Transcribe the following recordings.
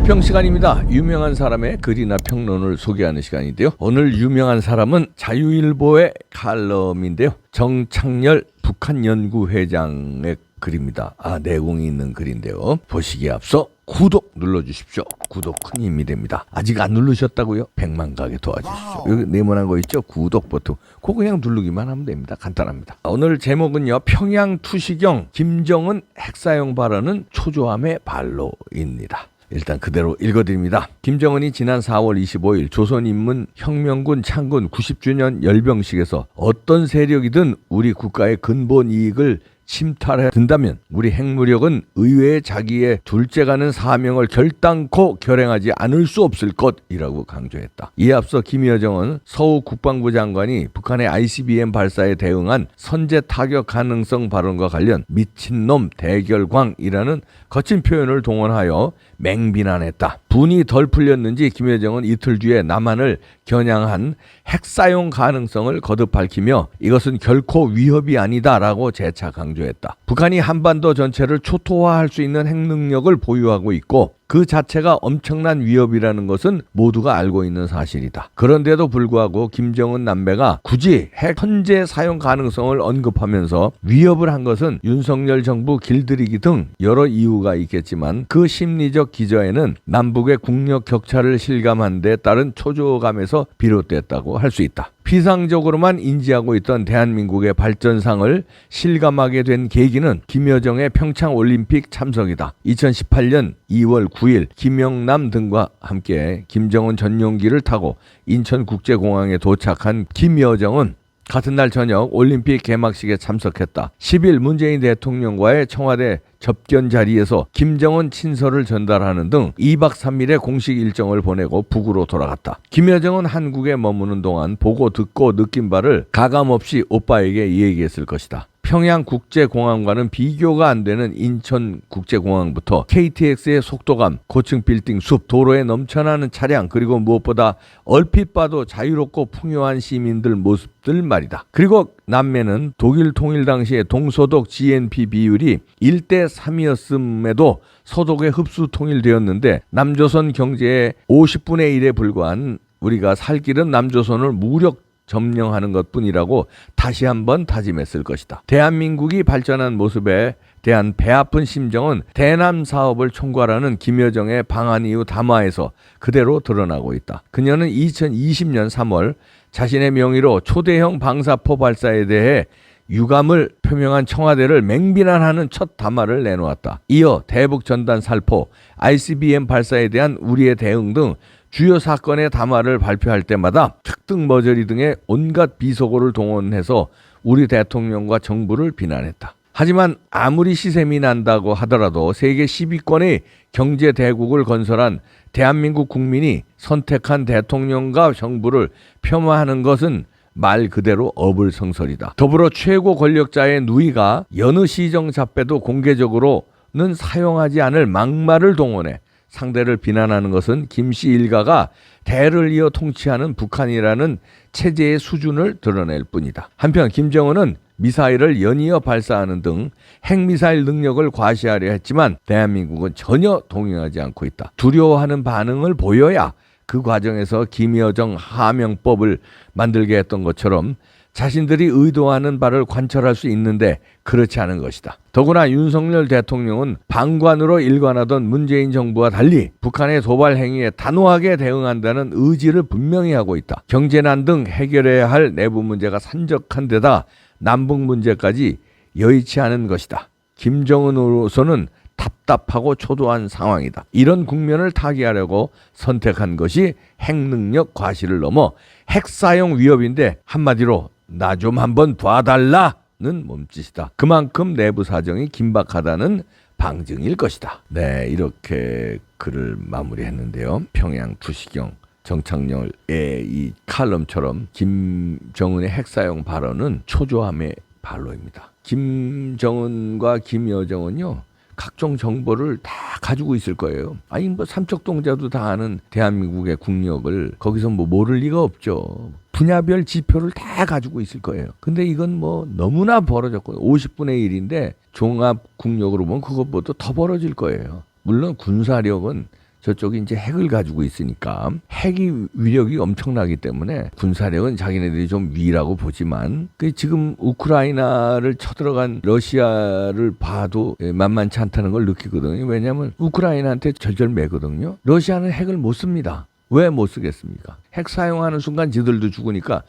글평 시간입니다. 유명한 사람의 글이나 평론을 소개하는 시간인데요. 오늘 유명한 사람은 자유일보의 칼럼인데요. 정창열 북한연구회장의 글입니다. 내공이 있는 글인데요. 보시기에 앞서 구독 눌러주십시오. 구독 큰 힘이 됩니다. 아직 안 누르셨다고요? 100만 가게 도와주십시오. 여기 네모난 거 있죠? 구독 버튼. 그거 그냥 누르기만 하면 됩니다. 간단합니다. 오늘 제목은요. 평양 투시경 김정은 핵사용 발언은 초조함의 발로입니다. 일단 그대로 읽어드립니다. 김정은이 지난 4월 25일 조선인민혁명군 창군 90주년 열병식에서 어떤 세력이든 우리 국가의 근본 이익을 침탈해 든다면 우리 핵무력은 의회에 자기의 둘째가는 사명을 결단코 결행하지 않을 수 없을 것이라고 강조했다. 이에 앞서 김여정은 서우 국방부 장관이 북한의 ICBM 발사에 대응한 선제 타격 가능성 발언과 관련 미친놈 대결광이라는 거친 표현을 동원하여 맹비난했다. 분이 덜 풀렸는지 김여정은 이틀 뒤에 남한을 겨냥한 핵사용 가능성을 거듭 밝히며 이것은 결코 위협이 아니다라고 재차 강조했다. 북한이 한반도 전체를 초토화할 수 있는 핵능력을 보유하고 있고 그 자체가 엄청난 위협이라는 것은 모두가 알고 있는 사실이다. 그런데도 불구하고 김정은 남배가 굳이 핵 선제 사용 가능성을 언급하면서 위협을 한 것은 윤석열 정부 길들이기 등 여러 이유가 있겠지만 그 심리적 기저에는 남북의 국력 격차를 실감한 데 따른 초조감에서 비롯됐다고 할 수 있다. 피상적으로만 인지하고 있던 대한민국의 발전상을 실감하게 된 계기는 김여정의 평창올림픽 참석이다. 2018년 2월 9일 김영남 등과 함께 김정은 전용기를 타고 인천국제공항에 도착한 김여정은 같은 날 저녁 올림픽 개막식에 참석했다. 10일 문재인 대통령과의 청와대 접견 자리에서 김정은 친서를 전달하는 등 2박 3일의 공식 일정을 보내고 북으로 돌아갔다. 김여정은 한국에 머무는 동안 보고 듣고 느낀 바를 가감없이 오빠에게 얘기했을 것이다. 평양국제공항과는 비교가 안 되는 인천국제공항부터 KTX의 속도감, 고층 빌딩, 숲, 도로에 넘쳐나는 차량, 그리고 무엇보다 얼핏 봐도 자유롭고 풍요한 시민들 모습들 말이다. 그리고 남매는 독일 통일 당시에 동소독 GNP 비율이 1대 3이었음에도 소독에 흡수 통일되었는데 남조선 경제의 50분의 1에 불과한 우리가 살 길은 남조선을 무력 점령하는 것뿐이라고 다시 한번 다짐했을 것이다. 대한민국이 발전한 모습에 대한 배아픈 심정은 대남 사업을 총괄하는 김여정의 방한 이후 담화에서 그대로 드러나고 있다. 그녀는 2020년 3월 자신의 명의로 초대형 방사포 발사에 대해 유감을 표명한 청와대를 맹비난하는 첫 담화를 내놓았다. 이어 대북 전단 살포, ICBM 발사에 대한 우리의 대응 등 주요 사건의 담화를 발표할 때마다 특등 머저리 등의 온갖 비속어를 동원해서 우리 대통령과 정부를 비난했다. 하지만 아무리 시샘이 난다고 하더라도 세계 10위권의 경제 대국을 건설한 대한민국 국민이 선택한 대통령과 정부를 폄하하는 것은 말 그대로 어불성설이다. 더불어 최고 권력자의 누이가 여느 시정잡배도 공개적으로는 사용하지 않을 막말을 동원해 상대를 비난하는 것은 김씨 일가가 대를 이어 통치하는 북한이라는 체제의 수준을 드러낼 뿐이다. 한편 김정은은 미사일을 연이어 발사하는 등 핵미사일 능력을 과시하려 했지만 대한민국은 전혀 동의하지 않고 있다. 두려워하는 반응을 보여야 그 과정에서 김여정 하명법을 만들게 했던 것처럼 자신들이 의도하는 바를 관철할 수 있는데 그렇지 않은 것이다. 더구나 윤석열 대통령은 방관으로 일관하던 문재인 정부와 달리 북한의 도발 행위에 단호하게 대응한다는 의지를 분명히 하고 있다. 경제난 등 해결해야 할 내부 문제가 산적한 데다 남북 문제까지 여의치 않은 것이다. 김정은으로서는 답답하고 초조한 상황이다. 이런 국면을 타개하려고 선택한 것이 핵능력 과시를 넘어 핵사용 위협인데 한마디로 나 좀 한번 봐달라는 몸짓이다. 그만큼 내부 사정이 긴박하다는 방증일 것이다. 네, 이렇게 글을 마무리했는데요. 평양 투시경 정창열의 이 칼럼처럼 김정은의 핵사용 발언은 초조함의 발로입니다. 김정은과 김여정은요. 각종 정보를 다 가지고 있을 거예요. 아니 뭐 삼척동자도 다 아는 대한민국의 국력을 거기서 뭐 모를 리가 없죠. 분야별 지표를 다 가지고 있을 거예요. 근데 이건 뭐 너무나 벌어졌고 50분의 1인데 종합 국력으로 보면 그것보다 더 벌어질 거예요. 물론 군사력은 저쪽이 이제 핵을 가지고 있으니까 핵이 위력이 엄청나기 때문에 군사력은 자기네들이 좀 위라고 보지만 지금 우크라이나를 쳐들어간 러시아를 봐도 만만치 않다는 걸 느끼거든요. 왜냐하면 우크라이나한테 절절매거든요. 러시아는 핵을 못 씁니다. 왜 못 쓰겠습니까? 핵 사용하는 순간 지들도 죽으니까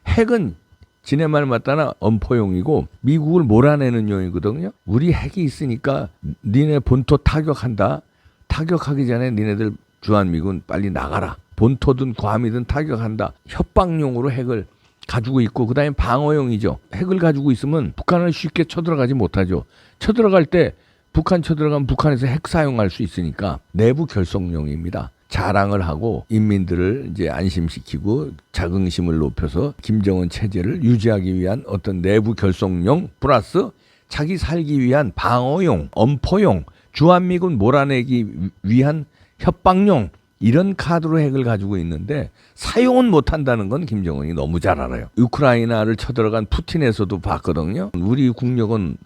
핵은 지네 말 맞다나 엄포용이고 미국을 몰아내는 용이거든요. 우리 핵이 있으니까 니네 본토 타격한다. 타격하기 전에 니네들 주한미군 빨리 나가라. 본토든 괌이든 타격한다. 협박용으로 핵을 가지고 있고 그다음에 방어용이죠. 핵을 가지고 있으면 북한을 쉽게 쳐들어가지 못하죠. 쳐들어갈 때 북한 쳐들어가면 북한에서 핵 사용할 수 있으니까 내부 결속용입니다. 자랑을 하고 인민들을 이제 안심시키고 자긍심을 높여서 김정은 체제를 유지하기 위한 어떤 내부 결속용 플러스 자기 살기 위한 방어용, 엄포용, 주한미군 몰아내기 위한 협박용 이런 카드로 핵을 가지고 있는데 사용은 못한다는 건 김정은이 너무 잘 알아요. 우크라이나를 쳐들어간 푸틴에서도 봤거든요. 우리 국력은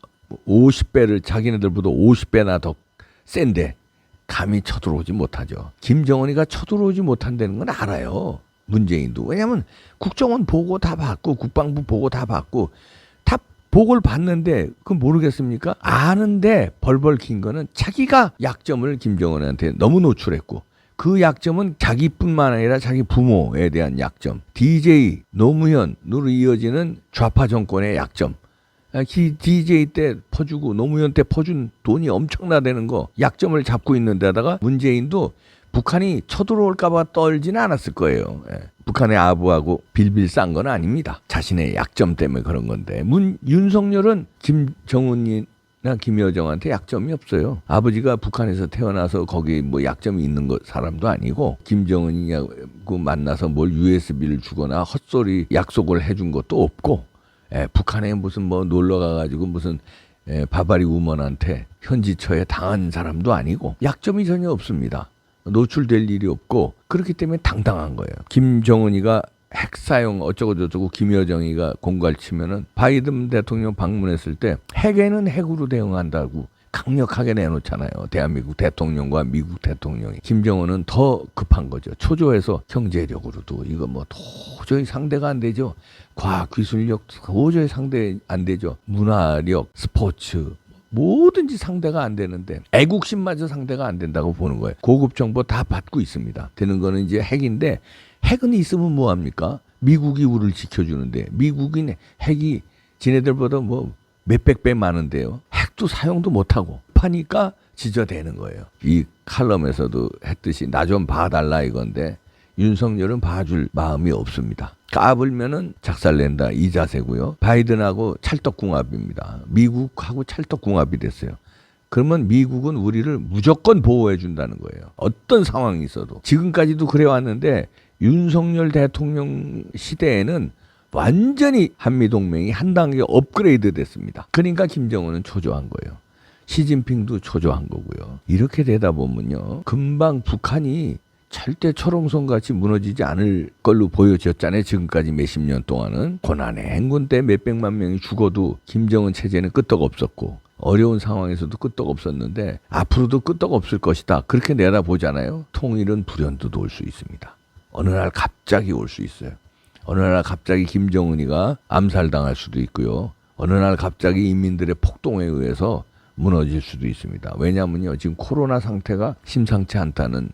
50배를 자기네들보다 50배나 더 센데 감히 쳐들어오지 못하죠. 김정은이가 쳐들어오지 못한다는 건 알아요. 문재인도. 왜냐하면 국정원 보고 다 받고 국방부 보고 다 받고 다 보고를 받는데 그건 모르겠습니까? 아는데 벌벌 긴 거는 자기가 약점을 김정은한테 너무 노출했고 그 약점은 자기뿐만 아니라 자기 부모에 대한 약점. DJ 노무현으로 이어지는 좌파 정권의 약점. DJ 때 퍼주고 노무현 때 퍼준 돈이 엄청나다는 거 약점을 잡고 있는 데다가 문재인도 북한이 쳐들어올까 봐 떨지는 않았을 거예요. 북한의 아부하고 빌빌 싼 건 아닙니다. 자신의 약점 때문에 그런 건데 윤석열은 김정은이나 김여정한테 약점이 없어요. 아버지가 북한에서 태어나서 거기 뭐 약점이 있는 사람도 아니고 김정은이하고 만나서 뭘 USB를 주거나 헛소리 약속을 해준 것도 없고 북한에 무슨 뭐 놀러 가가지고 무슨 바바리 우먼한테 현지처에 당한 사람도 아니고 약점이 전혀 없습니다. 노출될 일이 없고 그렇기 때문에 당당한 거예요. 김정은이가 핵 사용 어쩌고저쩌고 김여정이가 공갈 치면은 바이든 대통령 방문했을 때 핵에는 핵으로 대응한다고 강력하게 내놓잖아요. 대한민국 대통령과 미국 대통령이. 김정은은 더 급한 거죠. 초조해서 경제력으로도 이거 뭐 도저히 상대가 안 되죠. 과학 기술력 도저히 상대 안 되죠. 문화력, 스포츠 뭐든지 상대가 안 되는데 애국심마저 상대가 안 된다고 보는 거예요. 고급 정보 다 받고 있습니다. 되는 거는 이제 핵인데 핵은 있으면 뭐합니까? 미국이 우리를 지켜주는데 미국인 핵이 지네들보다 뭐 몇백 배 많은데요. 핵도 사용도 못하고 파니까 지저대는 거예요. 이 칼럼에서도 했듯이 나 좀 봐달라 이건데 윤석열은 봐줄 마음이 없습니다. 까불면은 작살낸다 이 자세고요. 바이든하고 찰떡궁합입니다. 미국하고 찰떡궁합이 됐어요. 그러면 미국은 우리를 무조건 보호해 준다는 거예요. 어떤 상황이 있어도. 지금까지도 그래 왔는데 윤석열 대통령 시대에는 완전히 한미동맹이 한 단계 업그레이드 됐습니다. 그러니까 김정은은 초조한 거예요. 시진핑도 초조한 거고요. 이렇게 되다 보면요. 금방 북한이 절대 철옹성같이 무너지지 않을 걸로 보여졌잖아요. 지금까지 몇십 년 동안은. 고난의 행군 때 몇백만 명이 죽어도 김정은 체제는 끄떡없었고 어려운 상황에서도 끄떡없었는데 앞으로도 끄떡없을 것이다. 그렇게 내다보잖아요. 통일은 불현듯 올 수 있습니다. 어느 날 갑자기 올 수 있어요. 어느 날 갑자기 김정은이가 암살당할 수도 있고요. 어느 날 갑자기 인민들의 폭동에 의해서 무너질 수도 있습니다. 왜냐하면요. 지금 코로나 상태가 심상치 않다는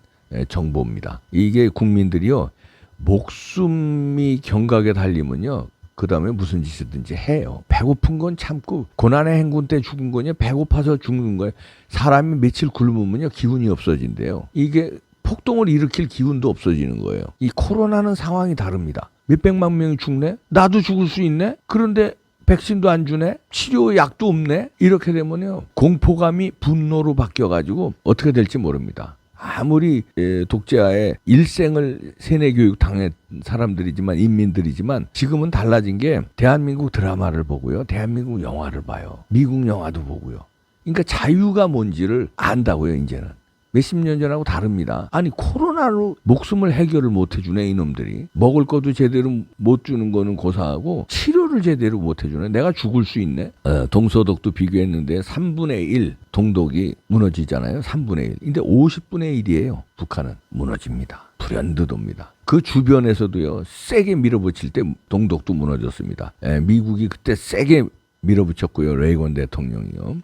정보입니다. 이게 국민들이요. 목숨이 경각에 달리면요. 그 다음에 무슨 짓이든지 해요. 배고픈 건 참고 고난의 행군 때 죽은 거냐 배고파서 죽는 거예요. 사람이 며칠 굶으면요. 기운이 없어진대요. 이게 폭동을 일으킬 기운도 없어지는 거예요. 이 코로나는 상황이 다릅니다. 몇백만 명이 죽네? 나도 죽을 수 있네? 그런데 백신도 안 주네? 치료 약도 없네? 이렇게 되면요. 공포감이 분노로 바뀌어가지고 어떻게 될지 모릅니다. 아무리 독재하에 일생을 세뇌 교육 당한 사람들이지만 인민들이지만 지금은 달라진 게 대한민국 드라마를 보고요. 대한민국 영화를 봐요. 미국 영화도 보고요. 그러니까 자유가 뭔지를 안다고요. 이제는. 몇십 년 전하고 다릅니다. 아니 코로나로 목숨을 해결을 못 해주네 이놈들이. 먹을 것도 제대로 못 주는 거는 고사하고 치료를 제대로 못 해주네. 내가 죽을 수 있네. 동서독도 비교했는데 3분의 1 동독이 무너지잖아요. 3분의 1. 근데 50분의 1이에요. 북한은 무너집니다. 불현듯 옵니다. 그 주변에서도요. 세게 밀어붙일 때 동독도 무너졌습니다. 미국이 그때 세게 밀어붙였고요. 레이건 대통령이요.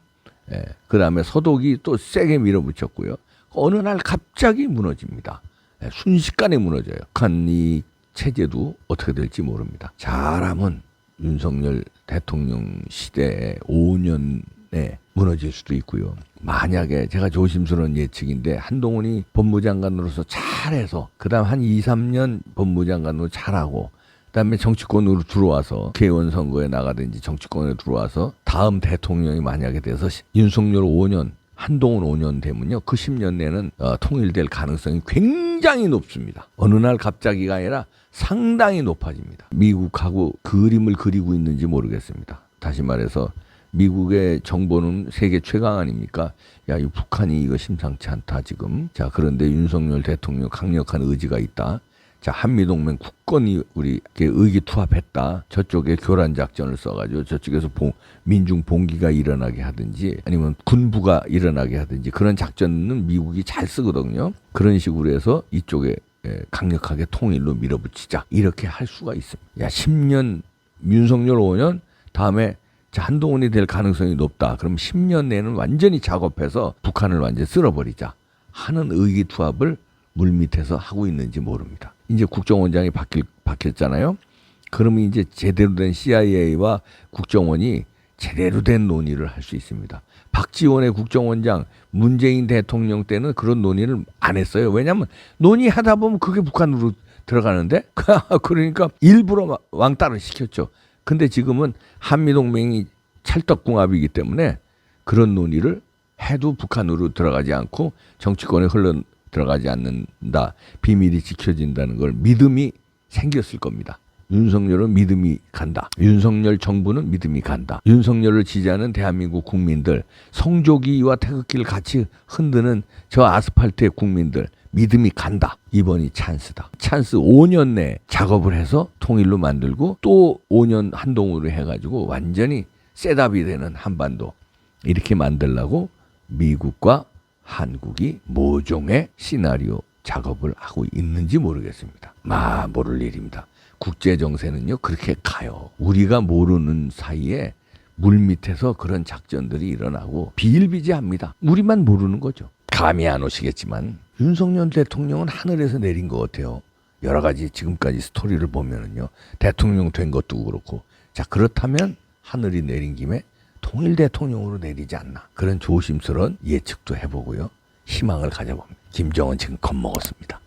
그 다음에 서독이 또 세게 밀어붙였고요. 어느 날 갑자기 무너집니다. 순식간에 무너져요. 북한 이 체제도 어떻게 될지 모릅니다. 잘하면 윤석열 대통령 시대에 5년에 무너질 수도 있고요. 만약에 제가 조심스러운 예측인데 한동훈이 법무장관으로서 잘해서 그 다음 한 2, 3년 법무장관으로 잘하고 그다음에 정치권으로 들어와서 국회의원 선거에 나가든지 정치권에 들어와서 다음 대통령이 만약에 돼서 윤석열 5년, 한동훈 5년 되면요. 그 10년 내는 통일될 가능성이 굉장히 높습니다. 어느 날 갑자기가 아니라 상당히 높아집니다. 미국하고 그림을 그리고 있는지 모르겠습니다. 다시 말해서 미국의 정보는 세계 최강 아닙니까? 야, 이 북한이 이거 심상치 않다 지금. 자, 그런데 윤석열 대통령 강력한 의지가 있다. 자, 한미동맹 국권이 우리 의기투합했다. 저쪽에 교란 작전을 써가지고 저쪽에서 민중 봉기가 일어나게 하든지 아니면 군부가 일어나게 하든지 그런 작전은 미국이 잘 쓰거든요. 그런 식으로 해서 이쪽에 강력하게 통일로 밀어붙이자. 이렇게 할 수가 있습니다. 야, 10년, 윤석열 5년, 다음에 자, 한동훈이 될 가능성이 높다. 그럼 10년 내는 완전히 작업해서 북한을 완전히 쓸어버리자 하는 의기투합을 물밑에서 하고 있는지 모릅니다. 이제 국정원장이 바뀌었잖아요. 그러면 이제 제대로 된 CIA와 국정원이 제대로 된 논의를 할 수 있습니다. 박지원의 국정원장, 문재인 대통령 때는 그런 논의를 안 했어요. 왜냐하면 논의하다 보면 그게 북한으로 들어가는데 그러니까 일부러 왕따를 시켰죠. 근데 지금은 한미동맹이 찰떡궁합이기 때문에 그런 논의를 해도 북한으로 들어가지 않고 정치권에 들어가지 않는다. 비밀이 지켜진다는 걸 믿음이 생겼을 겁니다. 윤석열은 믿음이 간다. 윤석열 정부는 믿음이 간다. 윤석열을 지지하는 대한민국 국민들, 성조기와 태극기를 같이 흔드는 저 아스팔트의 국민들, 믿음이 간다. 이번이 찬스다. 찬스 5년 내에 작업을 해서 통일로 만들고 또 5년 한동훈으로 해가지고 완전히 셋업이 되는 한반도 이렇게 만들려고 미국과 한국이 모종의 시나리오 작업을 하고 있는지 모르겠습니다. 모를 일입니다. 국제정세는요 그렇게 가요. 우리가 모르는 사이에 물밑에서 그런 작전들이 일어나고 비일비재합니다. 우리만 모르는 거죠. 감이 안 오시겠지만 윤석열 대통령은 하늘에서 내린 것 같아요. 여러 가지 지금까지 스토리를 보면은요. 대통령 된 것도 그렇고 자 그렇다면 하늘이 내린 김에 통일 대통령으로 내리지 않나. 그런 조심스러운 예측도 해보고요. 희망을 가져봅니다. 김정은 지금 겁먹었습니다.